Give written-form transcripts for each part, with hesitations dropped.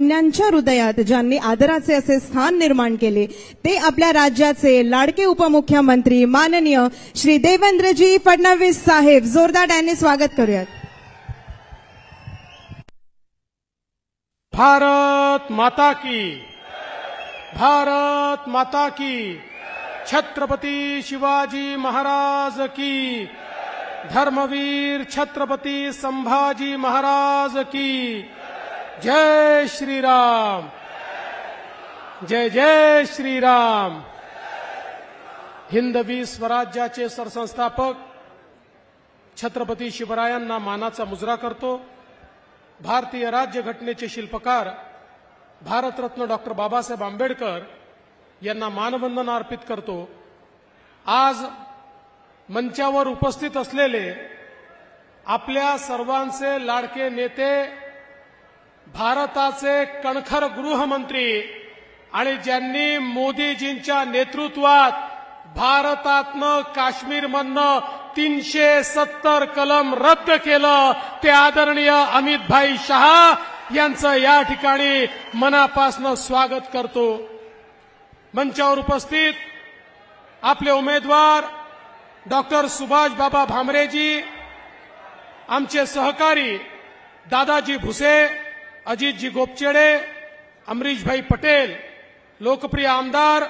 ज्ञांच्या हृदयात ज्यांनी आदराचे असे स्थान निर्माण केले ते आपल्या राज्याचे लाडके उपमुख्यमंत्री माननीय श्री देवेंद्रजी फडणवीस साहेब, जोरदार त्यांनी स्वागत करूयात। भारत माता की, भारत माता की, छत्रपति शिवाजी महाराज की, धर्मवीर छत्रपति संभाजी महाराज की, जय श्री राम, जय जय श्री राम। हिंदवी स्वराज्याचे सरसंस्थापक छत्रपती शिवरायांना मानाचा मुजरा करतो। भारतीय राज्यघटनेचे शिल्पकार भारतरत्न डॉक्टर बाबासाहेब आंबेडकर यांना मानवंदना अर्पित करतो। आज मंचावर उपस्थित असलेले आपल्या सर्वांचे लाडके नेते, भारताचे कणखर गृहमंत्री आणि ज्यांनी मोदीजींच्या नेतृत्वात भारतातनं काश्मीरमधनं 370 कलम रद्द केलं ते आदरणीय अमित भाई शहा यांचं या ठिकाणी मनापासून स्वागत करतो। मंचावर उपस्थित आपले उमेदवार डॉक्टर सुभाष बाबा भामरेजी, आमचे सहकारी दादाजी भुसे, अजितजी गोपचेडे, अमरीशभाई पटेल, लोकप्रिय आमदार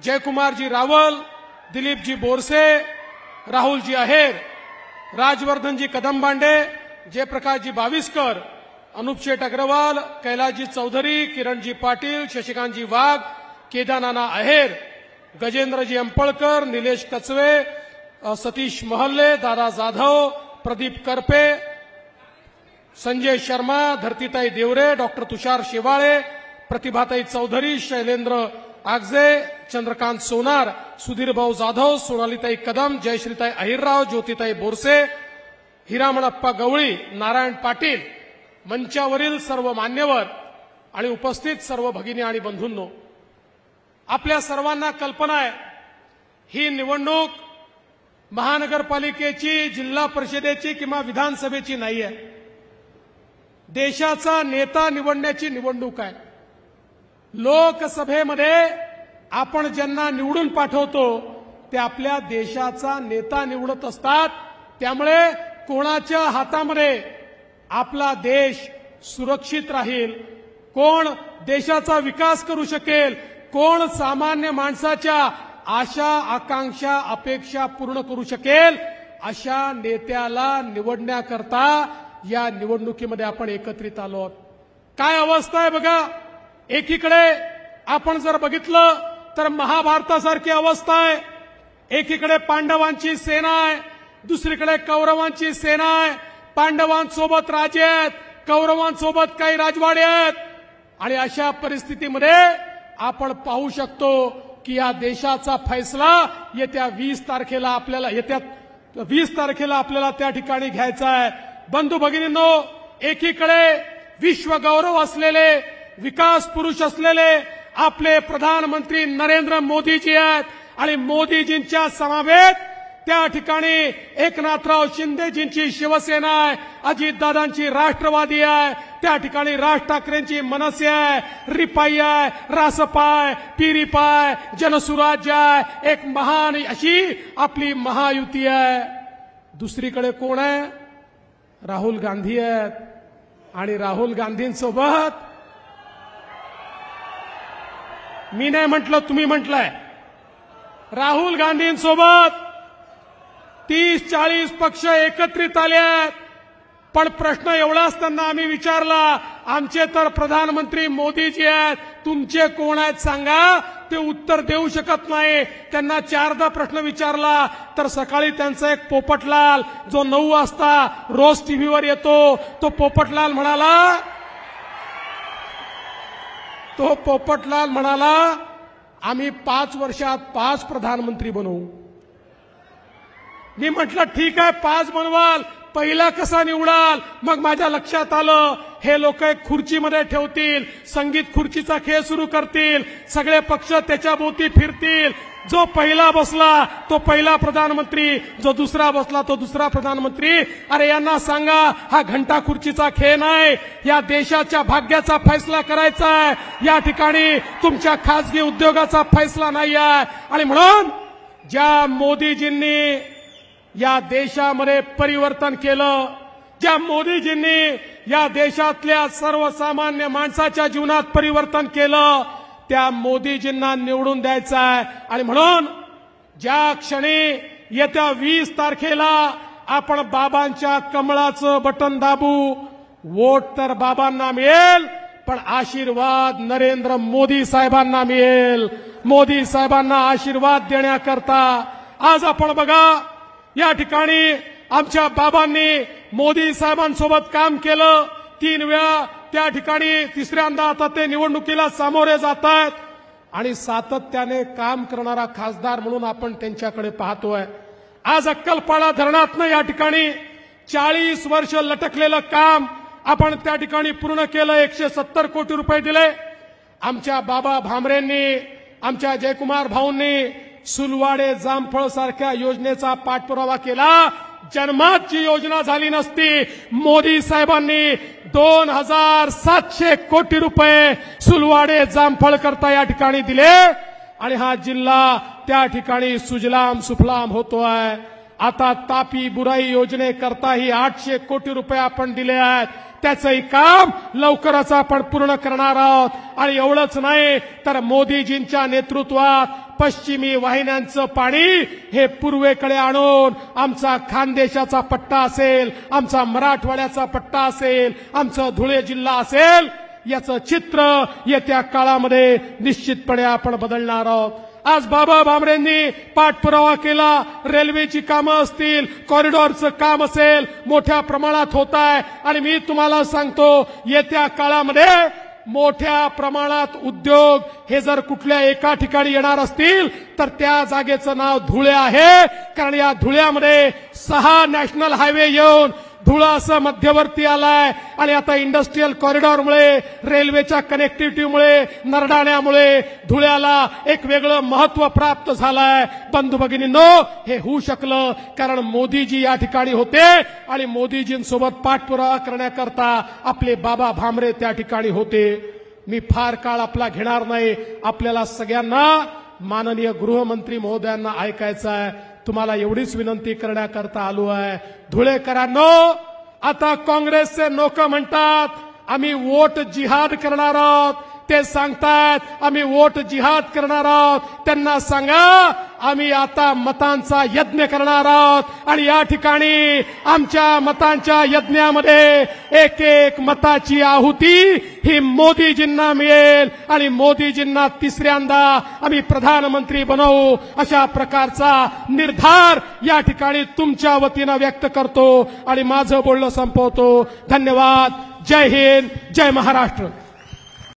जयकुमारजी रावल, दिलीपजी बोरसे, राहुलजी आहेर, राजवर्धनजी कदमबांडे, जयप्रकाशजी बाविस्कर, अनुपशेठ अग्रवाल, कैलासजी चौधरी, किरणजी पाटील, शशिकांतजी वाघ, केदारनाना आहेर, गजेंद्रजी अंपळकर, निलेश कचवे, सतीश महल्ले, दादा जाधव, प्रदीप करपे, संजय शर्मा, धरतीताई देवरे, डॉक्टर तुषार शेवाळे, प्रतिभाताई चौधरी, शैलेंद्र आगजे, चंद्रकांत सोनार, सुधीरभाऊ जाधव, सोनालीताई कदम, जयश्रीताई अहिरराव, ज्योतिताई बोरसे, हिरामणप्पा गवळी, नारायण पाटील, मंचावरील सर्व मान्यवर आणि उपस्थित सर्व भगिनी आणि बंधूंनो, आपल्या सर्वांना कल्पना आहे ही निवडणूक महानगरपालिकेची, जिल्हा परिषदेची किंवा विधानसभेची नाही आहे, देशाचा नेता निवडण्याची निवडणूक आहे। लोकसभेमध्ये आपण ज्यांना निवडून पाठवतो ते आपल्या देशाचा नेता निवडत असतात। त्यामुळे कोणाच्या हातामध्ये आपला देश सुरक्षित राहील, कोण देशाचा विकास करू शकेल, कोण सामान्य माणसाच्या आशा आकांक्षा अपेक्षा पूर्ण करू शकेल, अशा नेत्याला निवडण्याकरता या निवडणुकीमध्ये आपण एकत्रित आलो आहोत। काय अवस्था आहे बघा, एकीकडे आपण जर बघितलं तर महाभारतासारखी अवस्था आहे। एकीकडे पांडवांची सेना आहे, दुसरीकडे कौरवांची सेना आहे। पांडवांसोबत राजे आहेत, कौरवांसोबत काही राजवाडे आहेत आणि अशा परिस्थितीमध्ये आपण पाहू शकतो की या देशाचा फैसला येत्या 20 तारखेला आपल्याला त्या ठिकाणी घ्यायचा आहे। बंधू भगिनींनो, एकीकडे विश्व गौरव असलेले, विकास पुरुष असलेले आपले प्रधानमंत्री नरेंद्र मोदीजी आहेत आणि मोदीजींच्या समवेत त्या ठिकाणी एकनाथराव शिंदेजींची शिवसेना आहे, अजितदादांची राष्ट्रवादी आहे, त्या ठिकाणी राज ठाकरेंची मनसे आहे, रिपाई आहे, रासपा आहे, पिरिपा आहे, जनसुराज्य आहे, एक महान अशी आपली महायुती आहे। दुसरीकडे कोण आहे? राहुल गांधी आहेत आणि राहुल गांधींसोबत मी नाही म्हटलं, तुम्ही म्हटलंय, राहुल गांधींसोबत 30-40 पक्ष एकत्रित आले आहेत। पण प्रश्न एवढाच त्यांना आम्ही विचारला, आमचे तर प्रधानमंत्री मोदीजी आहेत, तुमचे कोण आहेत सांगा, ते उत्तर देऊ शकत नाही। त्यांना 4दा प्रश्न विचारला तर सकाळी त्यांचा एक पोपटलाल जो 9 वाजता रोज टीव्हीवर येतो, तो पोपटलाल म्हणाला आम्ही 5 वर्षात 5 प्रधानमंत्री बनवू। मी म्हटलं ठीक आहे, 5 बनवाल, पहिला कसा निवडाल. मग माझ्या लक्षात आलं हे लोक एक खुर्चीमध्ये ठेवतील, संगीत खुर्चीचा खेळ सुरू करतील, सगळे पक्ष त्याच्या भोवती फिरतील. जो पहिला बसला तो पहिला प्रधानमंत्री, जो दुसरा बसला तो दुसरा प्रधानमंत्री. अरे यांना सांगा हा घंटा खुर्चीचा खेळ नाही, या देशाच्या भाग्याचा फैसला करायचा आहे. या ठिकाणी तुमच्या खासगी उद्योगाचा फैसला नाही आहे. आणि म्हणून ज्या मोदीजींनी या देशामध्ये परिवर्तन केलं, ज्या मोदीजींनी या देशातल्या सर्वसामान्य माणसाच्या जीवनात परिवर्तन केलं, त्या मोदीजींना निवडून द्यायचं आहे. आणि म्हणून ज्या क्षणी येत्या 20 तारखेला आपण बाबांच्या कमळाचं बटन दाबू, वोट तर बाबांना मिळेल पण आशीर्वाद नरेंद्र मोदी साहेबांना मिळेल. मोदी साहेबांना आशीर्वाद देण्याकरता आज आपण बघा या ठिकाणी आमच्या बाबांनी मोदी साहेबांसोबत काम केलं 3 वेळा. त्या ठिकाणी तिसऱ्यांदा आता ते निवडणुकीला सामोरे जात आहेत आणि सातत्याने काम करणारा खासदार म्हणून आपण त्यांच्याकडे पाहतोय. आज अक्कलपाडा धरणातनं या ठिकाणी 40 वर्ष लटकलेलं काम आपण त्या ठिकाणी पूर्ण केलं. 170 कोटी रुपये दिले. आमच्या बाबा भामरेंनी, आमच्या जयकुमार भाऊंनी सुलवाडे जामफळ सारख्या योजनेचा पाठपुरावा केला. जन्मात जी योजना झाली नसती, मोदी साहेबांनी 2700 कोटी रुपये सुलवाडे जामफळ करता या ठिकाणी दिले आणि हा जिल्हा त्या ठिकाणी सुजलाम सुफलाम होतोय. आता तापी बुराई योजनेकरताही 800 कोटी रुपये आपण दिले आहेत. त्याचंही काम लवकरच आपण पूर्ण करणार आहोत. आणि एवढंच नाही तर मोदीजींच्या नेतृत्वात पश्चिमी वाहिन्यांचं पाणी हे पूर्वेकडे आणून आमचा खानदेशाचा पट्टा असेल, आमचा मराठवाड्याचा पट्टा असेल, आमचा धुळे जिल्हा असेल, याचं चित्र येत्या काळामध्ये निश्चितपणे आपण बदलणार आहोत. आज बाबा भामरेंनी पाठपुरावा केला. रेल्वेची कामं असतील, कॉरिडॉरचं काम असेल, मोठ्या प्रमाणात होत आहे. आणि मी तुम्हाला सांगतो येत्या काळामध्ये मोठ्या प्रमाणात उद्योग हे जर कुठल्या एका ठिकाणी येणार असतील तर त्या जागेचं नाव धुळे आहे. कारण या धुळ्यामध्ये 6 नॅशनल हायवे येऊन धुळा असं मध्यवर्ती आलाय. आणि आता इंडस्ट्रियल कॉरिडॉरमुळे, रेल्वेच्या कनेक्टिव्हिटीमुळे, नरडाण्यामुळे धुळ्याला एक वेगळं महत्व प्राप्त झालंय. बंधू भगिनींनो, हे होऊ शकलं कारण मोदीजी या ठिकाणी होते आणि मोदीजींसोबत पाठपुरावा करण्याकरता आपले बाबा भामरे त्या ठिकाणी होते. मी फार काळ आपला घेणार नाही. आपल्याला सगळ्यांना माननीय गृहमंत्री महोदयांना ऐकायचं आहे. तुम्हाला एवढीच विनंती करण्याकरता आलो आहे. धुळेकरांनो, आता काँग्रेसचे लोक म्हणतात आम्ही वोट जिहाद करणार आहोत. ते सांगतात आम्ही वोट जिहाद करणार आहोत. त्यांना सांगा आम्ही आता मतांचा यज्ञ करणार आहोत. आणि या ठिकाणी आमच्या मतांच्या यज्ञामध्ये एक एक मताची आहुती ही मोदीजींना मिळेल आणि मोदीजींना तिसऱ्यांदा आम्ही प्रधानमंत्री बनवू अशा प्रकारचा निर्धार या ठिकाणी तुमच्या वतीनं व्यक्त करतो आणि माझं बोलणं संपवतो. धन्यवाद. जय हिंद, जय महाराष्ट्र.